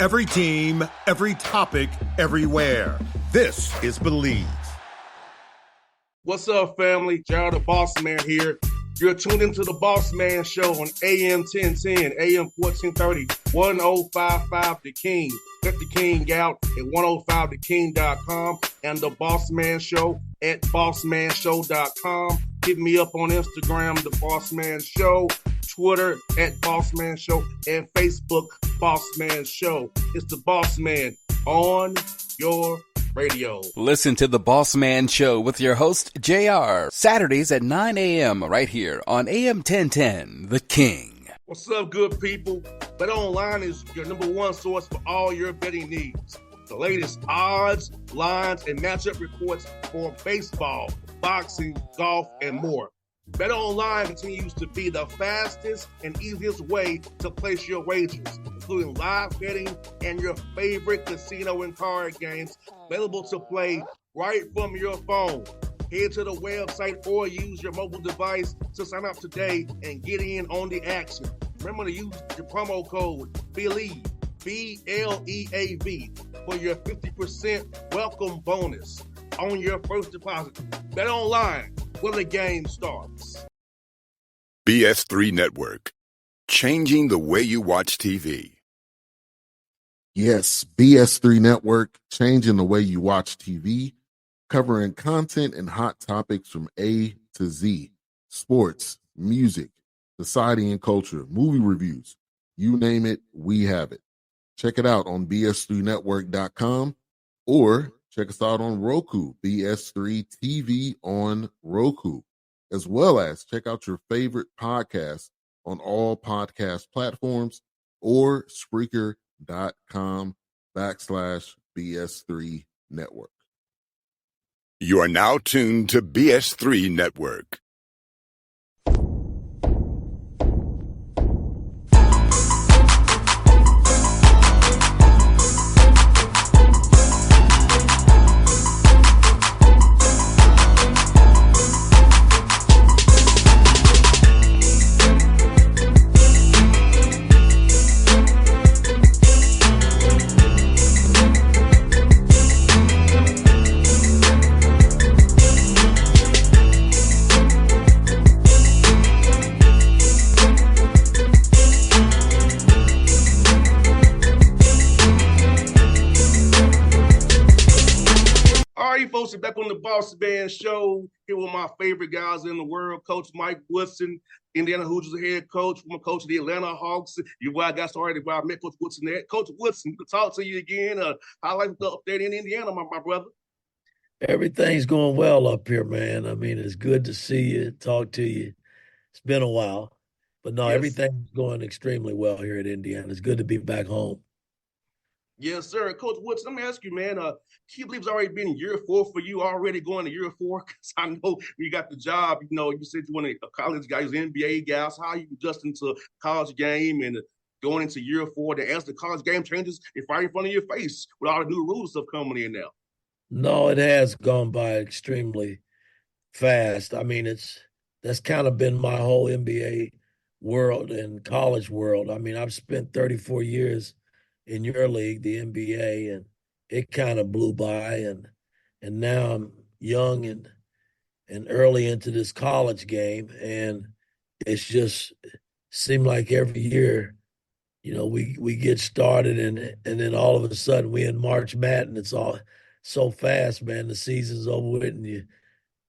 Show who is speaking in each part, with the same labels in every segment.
Speaker 1: Every team, every topic, everywhere. This is Believe.
Speaker 2: What's up, family? Gerald the Bossman here. You're tuned into the Bossman Show on AM 1010, AM 1430, 1055 The King. Check The King out at 105theking.com and the Bossman Show at bossmanshow.com. Hit me up on Instagram, The Bossman Show, Twitter at Bossman Show, and Facebook, Bossman Show. It's the Bossman on your radio.
Speaker 3: Listen to the Bossman Show with your host, JR, Saturdays at 9 a.m. right here on AM 1010, The King.
Speaker 2: What's up, good people? BetOnline is your number one source for all your betting needs. The latest odds, lines, and matchup reports for baseball, boxing, golf, and more. BetOnline continues to be the fastest and easiest way to place your wagers, including live betting and your favorite casino and card games available to play right from your phone. Head to the website or use your mobile device to sign up today and get in on the action. Remember to use your promo code BELIEVE, B-L-E-A-V, for your 50% welcome bonus on your first deposit. BetOnline, where the game starts.
Speaker 4: BS3 Network, changing the way you watch TV.
Speaker 5: Yes, BS3 Network, changing the way you watch TV, covering content and hot topics from A to Z, sports, music, society and culture, movie reviews, you name it, we have it. Check it out on bs3network.com or check us out on Roku, BS3 TV on Roku, as well as check out your favorite podcast on all podcast platforms or Spreaker.com/BS3 Network.
Speaker 4: You are now tuned to BS3 Network.
Speaker 2: Folks, back on the Bossman Show, here with my favorite guys in the world, Coach Mike Woodson, Indiana Hoosiers head coach, former coach of the Atlanta Hawks. I got started where I met Coach Woodson there. Coach Woodson, good to talk to you again. How life up there in Indiana, my brother?
Speaker 6: Everything's going well up here, man. I mean, it's good to see you, talk to you. It's been a while. But no,
Speaker 2: yes,
Speaker 6: everything's going extremely well here at Indiana. It's good to be back home.
Speaker 2: Yes, sir. Coach Woodson, let me ask you, man, can you believe it's already been year 4 for you, already going to year 4? Because I know when you got the job, you said you want a college guy, you're an NBA guy. So how are you adjusting to college game and going into year 4? As the college game changes, it's right in front of your face with all the new rules stuff coming in now.
Speaker 6: No, it has gone by extremely fast. I mean, that's kind of been my whole NBA world and college world. I mean, I've spent 34 years in your league, the NBA, and it kind of blew by, and now I'm young and early into this college game, and it's just seemed like every year, we get started, and then all of a sudden we in March Madness. It's all so fast, man. The season's over with, and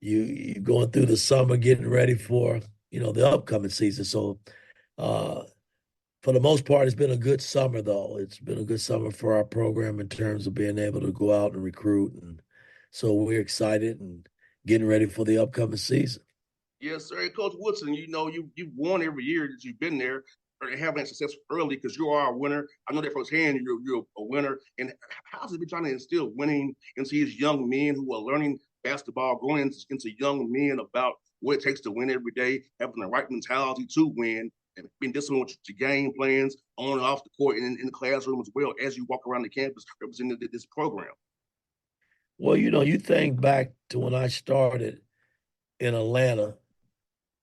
Speaker 6: you going through the summer getting ready for the upcoming season. So for the most part, it's been a good summer, though. It's been a good summer for our program in terms of being able to go out and recruit. And so we're excited and getting ready for the upcoming season.
Speaker 2: Yes, sir. Hey, Coach Woodson, you've won every year that you've been there, or having success early because you are a winner. I know that firsthand, you're a winner. And how's it been trying to instill winning into these young men who are learning basketball, growing into young men about what it takes to win every day, having the right mentality to win, and being disciplined with your game plans on and off the court and in the classroom as well as you walk around the campus representing this program?
Speaker 6: Well, you think back to when I started in Atlanta,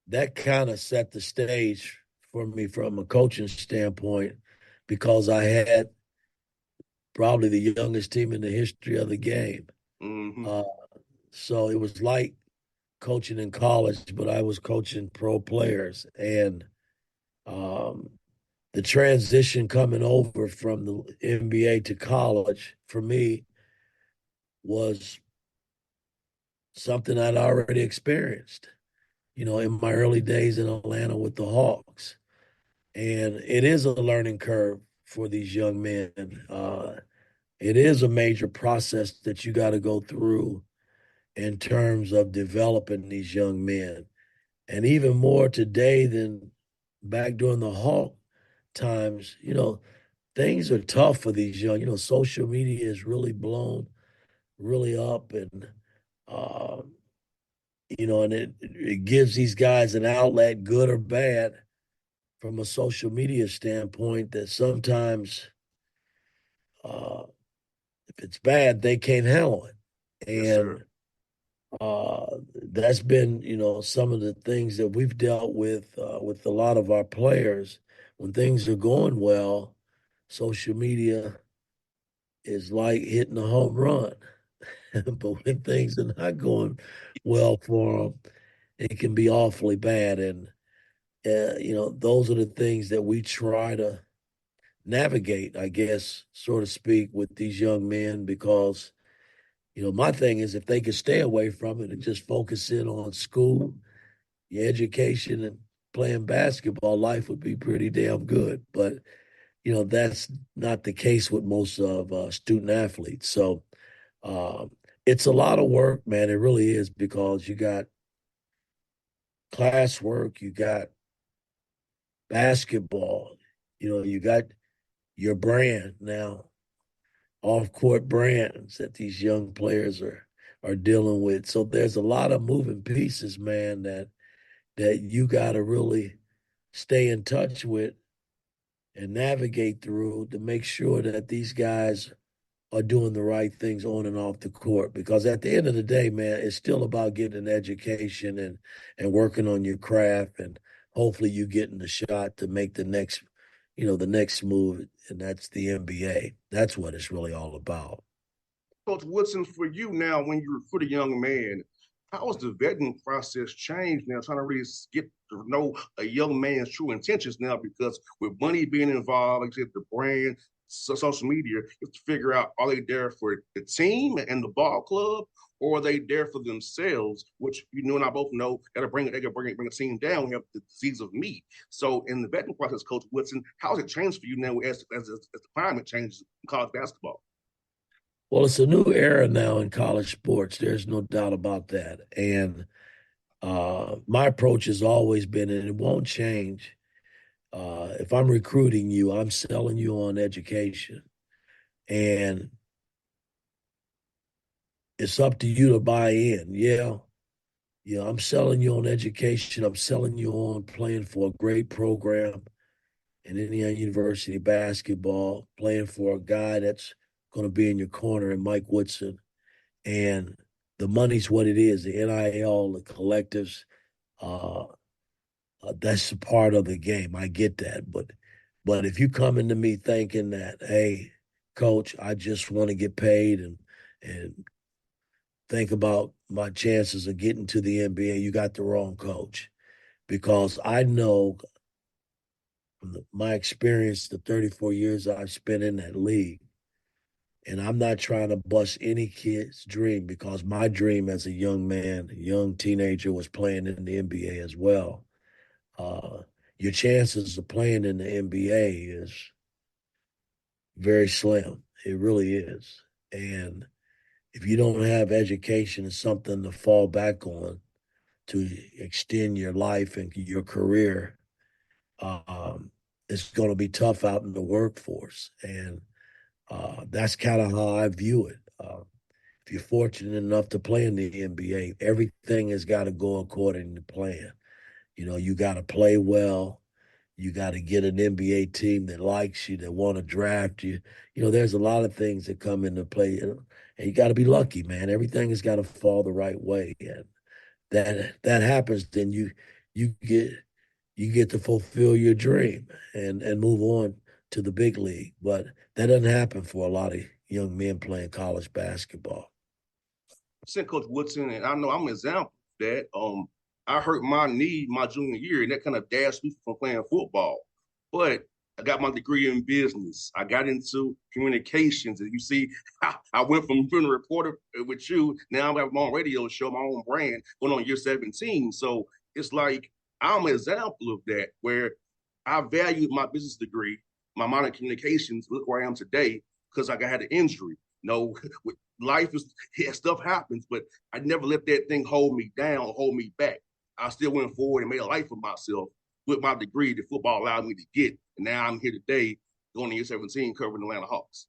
Speaker 6: that kind of set the stage for me from a coaching standpoint because I had probably the youngest team in the history of the game.
Speaker 2: Mm-hmm.
Speaker 6: Uh, so it was like coaching in college, but I was coaching pro players. And um, the transition coming over from the NBA to college for me was something I'd already experienced, in my early days in Atlanta with the Hawks. And it is a learning curve for these young men. It is a major process that you got to go through in terms of developing these young men. And even more today than back during the Hawk times, things are tough for these young. Social media is really blown really up, and uh, and it gives these guys an outlet, good or bad, from a social media standpoint. That sometimes, uh, if it's bad, they can't handle it,
Speaker 2: Yes, sir.
Speaker 6: and that's been, some of the things that we've dealt with a lot of our players. When things are going well, social media is like hitting a home run. But when things are not going well for them, it can be awfully bad. And, those are the things that we try to navigate, I guess, so to speak, with these young men because, my thing is if they could stay away from it and just focus in on school, your education, and playing basketball, life would be pretty damn good. But, that's not the case with most of student athletes. So, Um, it's a lot of work, man. It really is because you got classwork, you got basketball, you got your brand now, off court brands that these young players are dealing with. So there's a lot of moving pieces, man, that you got to really stay in touch with and navigate through to make sure that these guys are doing the right things on and off the court. Because at the end of the day, man, it's still about getting an education and working on your craft, and hopefully you getting the shot to make the next move, and that's the NBA. That's what it's really all about.
Speaker 2: Coach Woodson, for you now, when you recruit a young man, how has the vetting process changed now? Trying to really get to know a young man's true intentions now, because with money being involved, like you said, the brand, social media, you have to figure out, are they there for the team and the ball club, or are they there for themselves? Which and I both know they can bring a team down. We have the disease of me. So in the vetting process, Coach Woodson, how has it changed for you now as the climate changes in college basketball?
Speaker 6: Well, it's a new era now in college sports. There's no doubt about that. And my approach has always been, and it won't change. If I'm recruiting you, I'm selling you on education. And it's up to you to buy in. Yeah. Yeah, I'm selling you on education. I'm selling you on playing for a great program in Indiana University basketball, playing for a guy that's going to be in your corner in Mike Woodson. And the money's what it is, the NIL, the collectives. Uh, that's a part of the game. I get that. But if you come into me thinking that, hey, coach, I just want to get paid and think about my chances of getting to the NBA, you got the wrong coach. Because I know from my experience, the 34 years I've spent in that league, and I'm not trying to bust any kid's dream because my dream as a young man, a young teenager, was playing in the NBA as well. Uh, your chances of playing in the NBA is very slim. It really is. And if you don't have education and something to fall back on to extend your life and your career, um, it's going to be tough out in the workforce. And that's kind of how I view it. If you're fortunate enough to play in the NBA, everything has got to go according to plan. You got to play well. You got to get an NBA team that likes you, that want to draft you. There's a lot of things that come into play, and you got to be lucky, man. Everything has got to fall the right way, and that happens. Then you get to fulfill your dream and move on to the big league. But that doesn't happen for a lot of young men playing college basketball.
Speaker 2: I sent Coach Woodson, and I know I'm an example of that. I hurt my knee my junior year, and that kind of dashed me from playing football. But I got my degree in business. I got into communications, and you see, I went from being a reporter with you. Now I have my own radio show, my own brand, going on year 17. So it's like I'm an example of that, where I valued my business degree, my minor in communications. Look where I am today because I had an injury. No, life is stuff happens, but I never let that thing hold me down or hold me back. I still went forward and made a life for myself with my degree that football allowed me to get. And now I'm here today, going to year 17, covering the Atlanta Hawks.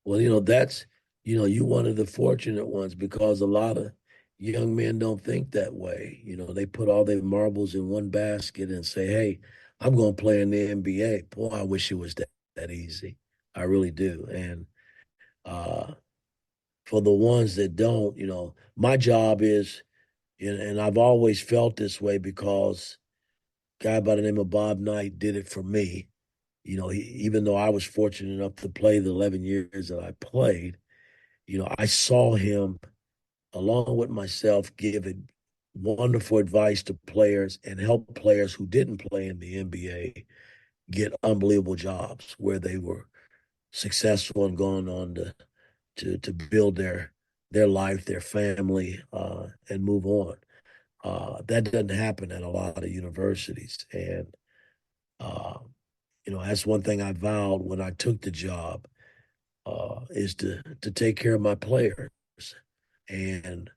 Speaker 6: Well, that's, you're one of the fortunate ones because a lot of young men don't think that way. They put all their marbles in one basket and say, hey, I'm going to play in the NBA. Boy, I wish it was that easy. I really do. And for the ones that don't, my job is, and I've always felt this way because a guy by the name of Bob Knight did it for me. Even though I was fortunate enough to play the 11 years that I played, I saw him, along with myself, give wonderful advice to players and help players who didn't play in the NBA get unbelievable jobs where they were successful and going on to build their life, their family, and move on. That doesn't happen at a lot of universities. And, that's one thing I vowed when I took the job, is to take care of my players and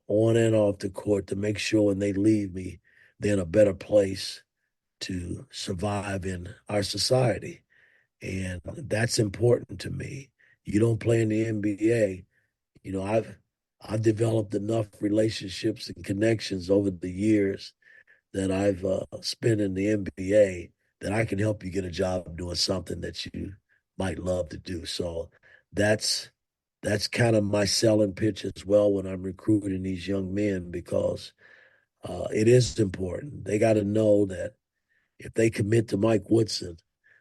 Speaker 6: on and off the court to make sure when they leave me, they're in a better place to survive in our society. And that's important to me. You don't play in the NBA. I've developed enough relationships and connections over the years that I've spent in the NBA that I can help you get a job doing something that you might love to do. So that's kind of my selling pitch as well when I'm recruiting these young men because it is important. They got to know that if they commit to Mike Woodson,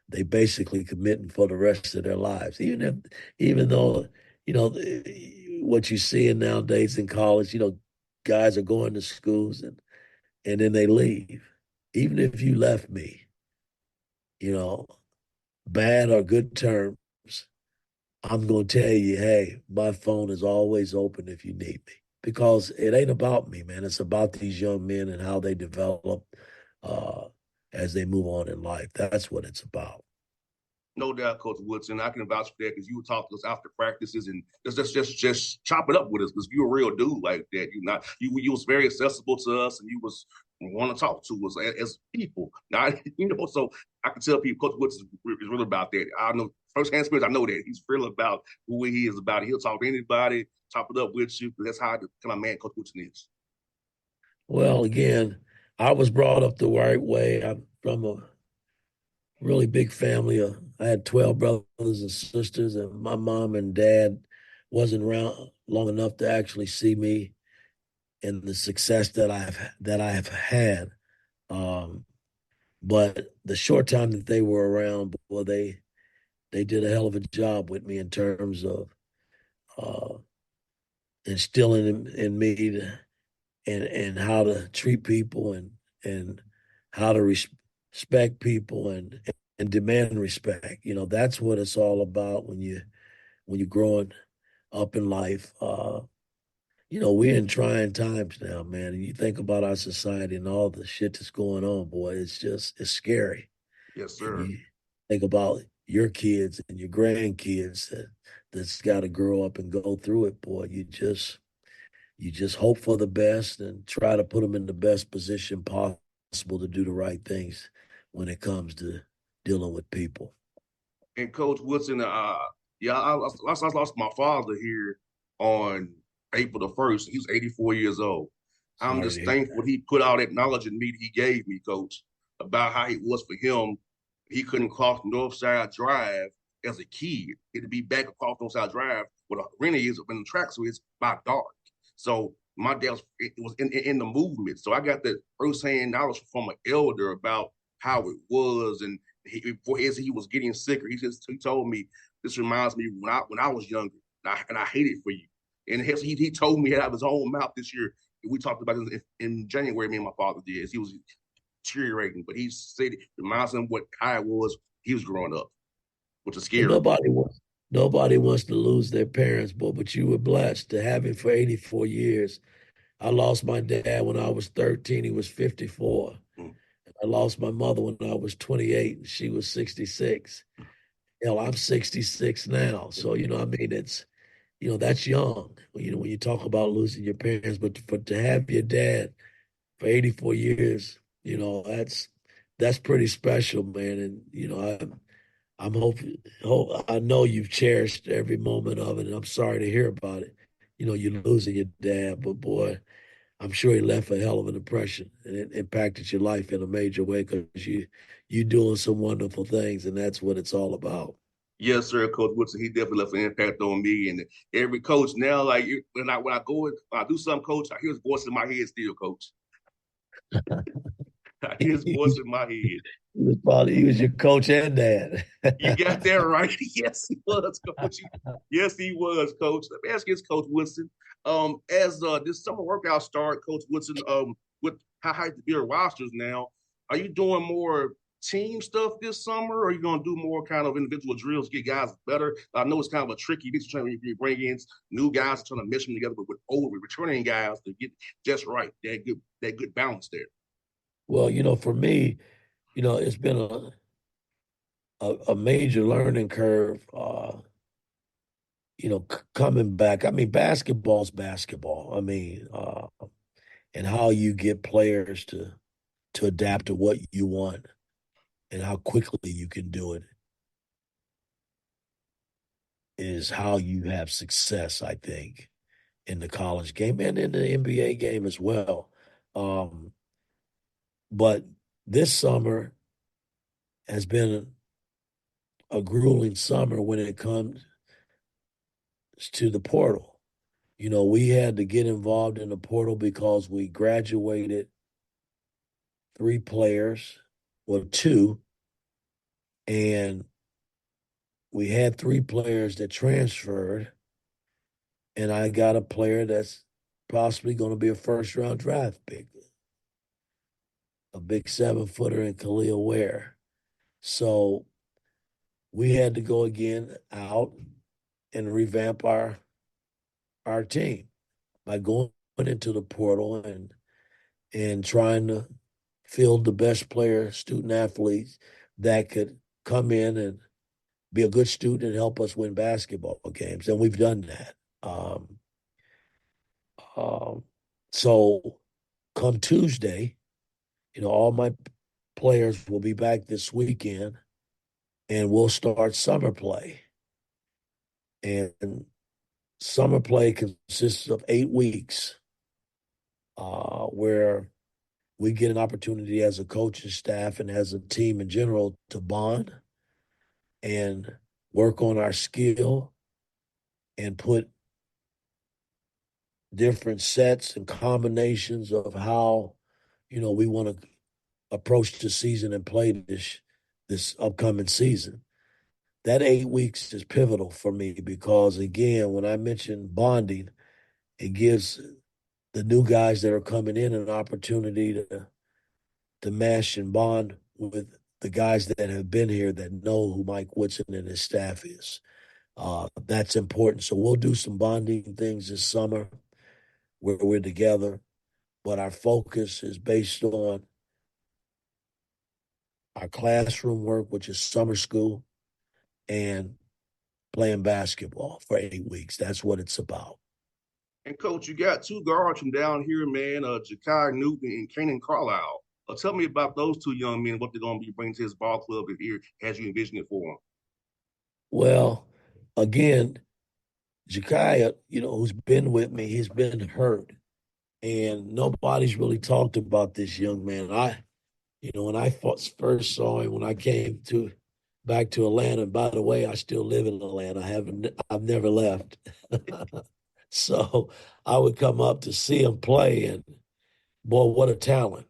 Speaker 6: they basically committing for the rest of their lives. Even though, what you're seeing nowadays in college, guys are going to schools and then they leave. Even if you left me, bad or good terms, I'm going to tell you, hey, my phone is always open if you need me. Because it ain't about me, man. It's about these young men and how they develop as they move on in life. That's what it's about.
Speaker 2: No doubt, Coach Woodson. I can vouch for that because you would talk to us after practices and just chop it up with us because you're a real dude like that. You was very accessible to us and you was want to talk to us as people. Now, so I can tell people Coach Woodson is really about that. I know firsthand experience. I know that he's real about who he is about it. He'll talk to anybody, chop it up with you. That's how the kind of man Coach Woodson is.
Speaker 6: Well, again, I was brought up the right way. I'm from a really big family. I had 12 brothers and sisters, and my mom and dad wasn't around long enough to actually see me and the success that I have had. But the short time that they were around, boy, they did a hell of a job with me in terms of instilling in me and how to treat people and how to respect people and demand respect. That's what it's all about when you're growing up in life. We're in trying times now, man. And you think about our society and all the shit that's going on, boy, it's scary.
Speaker 2: Yes,
Speaker 6: And
Speaker 2: sir.
Speaker 6: you think about your kids and your grandkids that's got to grow up and go through it, boy. You just hope for the best and try to put them in the best position possible to do the right things when it comes to dealing with people.
Speaker 2: And Coach Woodson, I lost my father here on April the 1st. He was 84 years old. I'm
Speaker 6: Sorry to
Speaker 2: just
Speaker 6: hear
Speaker 2: thankful
Speaker 6: that.
Speaker 2: he put all that knowledge in me that he gave me, Coach, about how it was for him. He couldn't cross Northside Drive as a kid. He had to be back across Northside Drive where the arena is when the track so it's by dark. So my dad was in the movement. So I got that firsthand knowledge from an elder about how it was and before he was getting sicker, he told me, this reminds me when I was younger, and I hate it for you. And he told me out of his own mouth this year. We talked about it in January. Me and my father did. He was deteriorating, but he said it reminds him what Kai was. He was growing up, which is
Speaker 6: And
Speaker 2: scary.
Speaker 6: nobody wants to lose their parents, but you were blessed to have him for 84 years. I lost my dad when I was 13. He was 54.
Speaker 2: Mm.
Speaker 6: I lost my mother when I was 28 and she was 66. Hell, I'm 66 now. So, I mean, that's young, when you talk about losing your parents, but to have your dad for 84 years, that's pretty special, man. And, I'm I know you've cherished every moment of it, and I'm sorry to hear about it. You're losing your dad, but boy, I'm sure he left a hell of an impression, and it impacted your life in a major way because you doing some wonderful things, and that's what it's all about.
Speaker 2: Yes, sir, Coach Woodson. He definitely left an impact on me and every coach now. Like when I do something, Coach, I hear his voice in my head still, Coach. I hear his voice in my head.
Speaker 6: He was your coach and dad.
Speaker 2: You got that right. Yes, he was, Coach. Yes, he was, Coach. Let me ask you this, Coach Woodson. As this summer workout start, Coach Woodson, with how to build rosters now, are you doing more team stuff this summer, or are you going to do more kind of individual drills to get guys better? I know it's kind of a tricky mix trying to bring in new guys trying to mesh them together, but with old returning guys to get just right, that good balance there.
Speaker 6: Well, for me, it's been a major learning curve. Coming back. I mean, basketball's basketball. I mean, and how you get players to adapt to what you want and how quickly you can do it is how you have success, I think, in the college game and in the NBA game as well. But this summer has been a grueling summer when it comes to the portal. We had to get involved in the portal because we graduated 3 players, well, 2, and we had 3 players that transferred, and I got a player that's possibly going to be a first-round draft pick, a big 7-footer in Khalil Ware. So we had to go again out and revamp our team by going into the portal and trying to field the best player, student athletes that could come in and be a good student and help us win basketball games. And we've done that. So come Tuesday, all my players will be back this weekend and we'll start summer play. And summer play consists of 8 weeks where we get an opportunity as a coaching staff and as a team in general to bond and work on our skill and put different sets and combinations of how, we want to approach the season and play this upcoming season. That 8 weeks is pivotal for me because, again, when I mention bonding, it gives the new guys that are coming in an opportunity to mesh and bond with the guys that have been here that know who Mike Woodson and his staff is. That's important. So we'll do some bonding things this summer where we're together, but our focus is based on our classroom work, which is summer school, and playing basketball for 8 weeks. That's what it's about.
Speaker 2: And Coach, you got 2 guards from down here, man, Jakai Newton and Kanan Carlisle. Tell me about those 2 young men, what they're going to be bringing to his ball club here as you envision it for them.
Speaker 6: Well, again, Jakai, who's been with me, he's been hurt. And nobody's really talked about this young man. When I first saw him, when I came back to Atlanta, and by the way, I still live in Atlanta. I've never left. So I would come up to see him play, and boy, what a talent.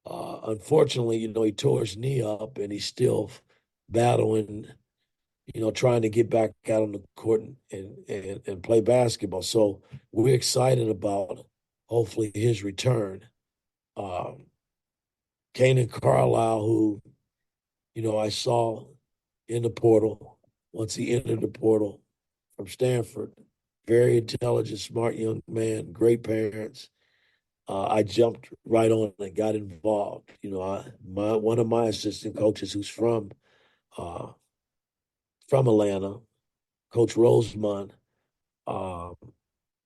Speaker 6: Unfortunately, he tore his knee up and he's still battling, trying to get back out on the court and play basketball. So we're excited about hopefully his return. Um, Kanan Carlisle, who, I saw in the portal once he entered the portal from Stanford, very intelligent, smart young man, great parents. I jumped right on and got involved. One of my assistant coaches, who's uh, from Atlanta, Coach Roseman, um,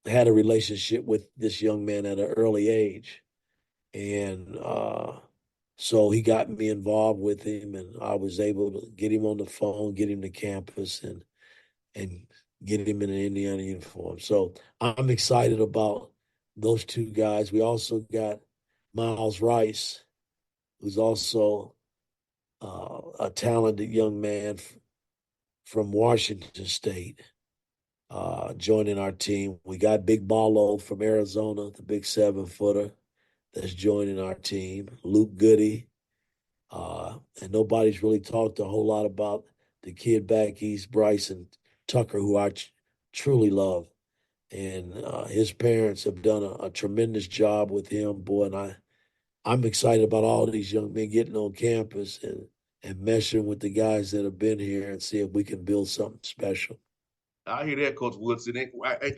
Speaker 6: had a relationship with this young man at an early age, and so he got me involved with him, and I was able to get him on the phone, get him to campus, and get him in an Indiana uniform. So I'm excited about those two guys. We also got Miles Rice, who's also a talented young man from Washington State, joining our team. We got Big Ballo from Arizona, the big 7-footer that's joining our team. Luke Goody. And nobody's really talked a whole lot about the kid back east, Bryson Tucker, who I truly love. And his parents have done a tremendous job with him, boy. And I'm excited about all these young men getting on campus and meshing with the guys that have been here and see if we can build something special.
Speaker 2: I hear that, Coach Woodson. And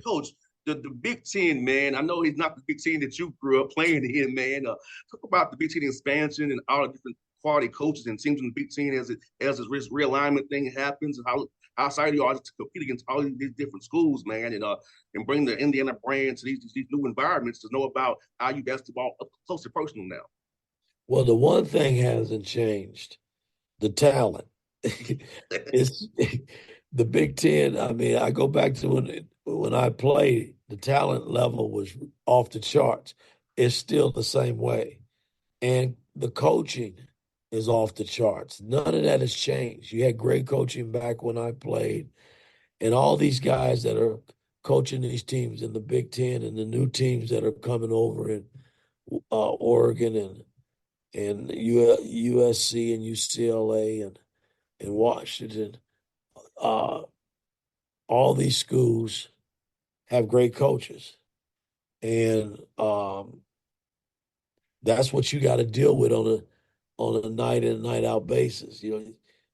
Speaker 2: Coach, the Big Ten, man, I know he's not the Big Ten that you grew up playing in, man. Talk about the Big Ten expansion and all the different quality coaches and teams in the Big Ten as this realignment thing happens, and how excited you are to compete against all these different schools, man, and bring the Indiana brand to these new environments to know about IU basketball up close and personal now.
Speaker 6: Well, the one thing hasn't changed: the talent. It's the Big Ten. I mean, I go back to when I played, the talent level was off the charts. It's still the same way, and the coaching is off the charts. None of that has changed. You had great coaching back when I played, and all these guys that are coaching these teams in the Big Ten and the new teams that are coming over in Oregon and USC and UCLA and Washington. Uh, all these schools have great coaches, and that's what you got to deal with on a night in and night out basis.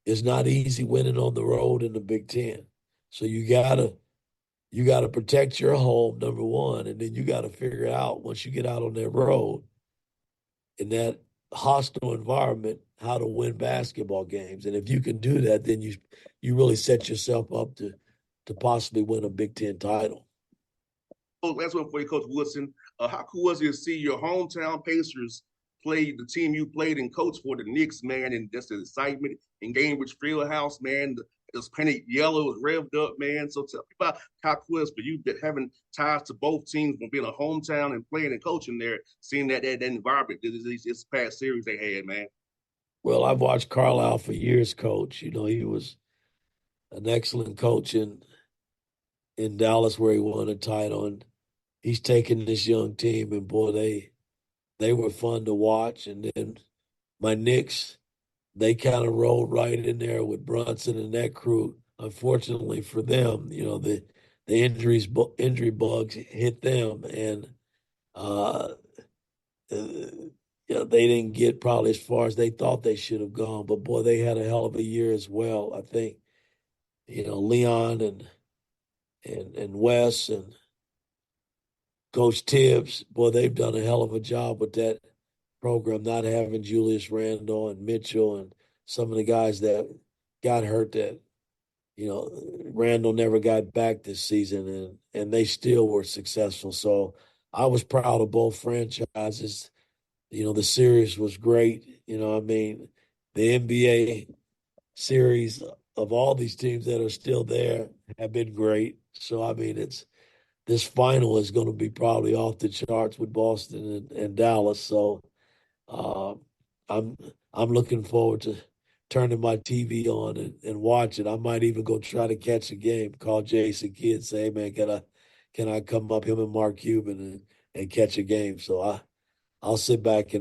Speaker 6: It's not easy winning on the road in the Big Ten, so you gotta protect your home, number one, and then you got to figure out once you get out on that road in that hostile environment how to win basketball games. And if you can do that, then you really set yourself up to possibly win a Big Ten title.
Speaker 2: Oh, last one for you, Coach Woodson. How cool was it to see your hometown Pacers play the team you played and coached for, the Knicks, man, and just the excitement in Gainbridge Fieldhouse, man. It was painted yellow, it was revved up, man. So tell me about how cool it is for you having ties to both teams from being a hometown and playing and coaching there, seeing that environment this past series they had, man.
Speaker 6: Well, I've watched Carlisle for years coach. He was an excellent coach in Dallas where he won a title, and he's taken this young team, and boy, they were fun to watch. And then my Knicks, they kind of rolled right in there with Brunson and that crew. Unfortunately for them, the injury bugs hit them, and uh, they didn't get probably as far as they thought they should have gone. But boy, they had a hell of a year as well. I think Leon and Wes and Coach Tibbs, boy, they've done a hell of a job with that program, not having Julius Randle and Mitchell and some of the guys that got hurt that, Randall never got back this season and they still were successful. So I was proud of both franchises. The series was great. I mean, the NBA series of all these teams that are still there have been great. So, I mean, this final is going to be probably off the charts with Boston and Dallas. So, uh, I'm I'm looking forward to turning my TV on and watch it. I might even go try to catch a game. Call Jason Kidd, say, "Hey man, can I come up him and Mark Cuban and catch a game?" So I'll sit back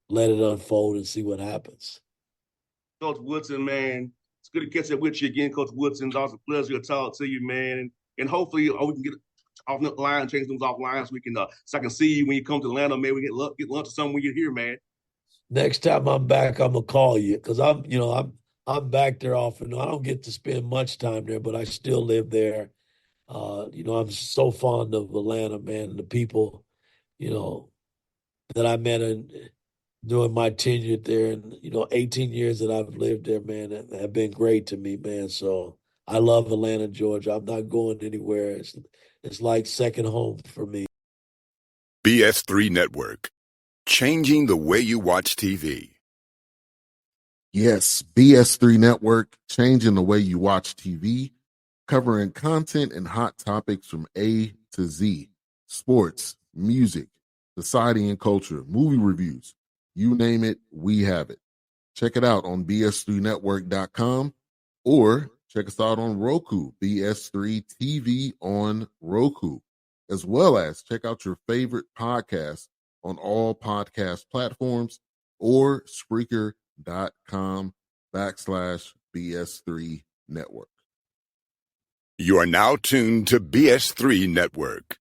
Speaker 6: let it unfold and see what happens.
Speaker 2: Coach Woodson, man, it's good to catch up with you again, Coach Woodson. It's always a pleasure to talk to you, man. And hopefully we can get off the line, change things offline so we can so I can see you when you come to Atlanta. Maybe we get lunch or something when you're here, man.
Speaker 6: Next time I'm back, I'm gonna call you because I'm back there often. I don't get to spend much time there, but I still live there. I'm so fond of Atlanta, man, and the people, that I met during my tenure there, and 18 years that I've lived there, man, have been great to me, man. So I love Atlanta, Georgia. I'm not going anywhere. It's like second home for me.
Speaker 4: BS3 Network. Changing the way you watch TV.
Speaker 5: Yes, BS3 Network, changing the way you watch TV, covering content and hot topics from A to Z. Sports, music, society and culture, movie reviews. You name it, we have it. Check it out on bs3network.com or check us out on Roku, BS3 TV on Roku, as well as check out your favorite podcasts on all podcast platforms or Spreaker.com/BS3 Network.
Speaker 4: You are now tuned to BS3 Network.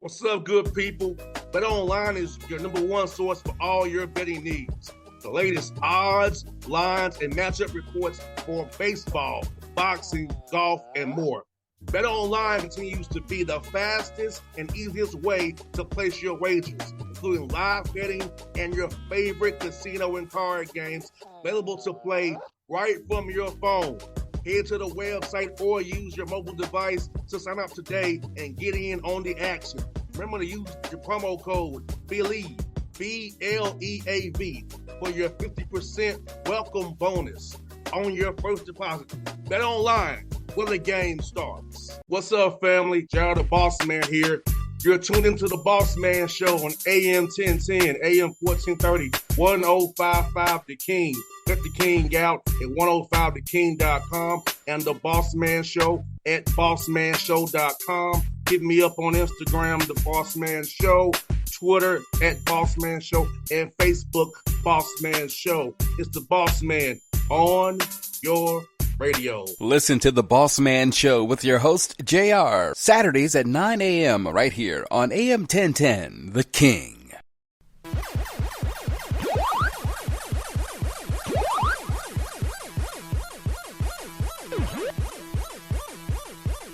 Speaker 2: What's up, good people? Bet Online is your number one source for all your betting needs. The latest odds, lines, and matchup reports for baseball, boxing, golf, and more. Bet Online continues to be the fastest and easiest way to place your wagers, including live betting and your favorite casino and card games available to play right from your phone. Head to the website or use your mobile device to sign up today and get in on the action. Remember to use your promo code BELIEVE, BLEAV, for your 50% welcome bonus on your first deposit. Bet Online, where the game starts. What's up, family? Gerald the Bossman here. You're tuned into the Bossman Show on AM 1010, AM 1430, 1055 The King. Check The King out at 105theking.com and the Bossman Show at bossmanshow.com. Hit me up on Instagram, The Bossman Show, Twitter at Bossman Show, and Facebook, Bossman Show. It's the Bossman on your radio.
Speaker 3: Listen to The Bossman Show with your host, JR, Saturdays at 9 a.m. right here on AM 1010, The King.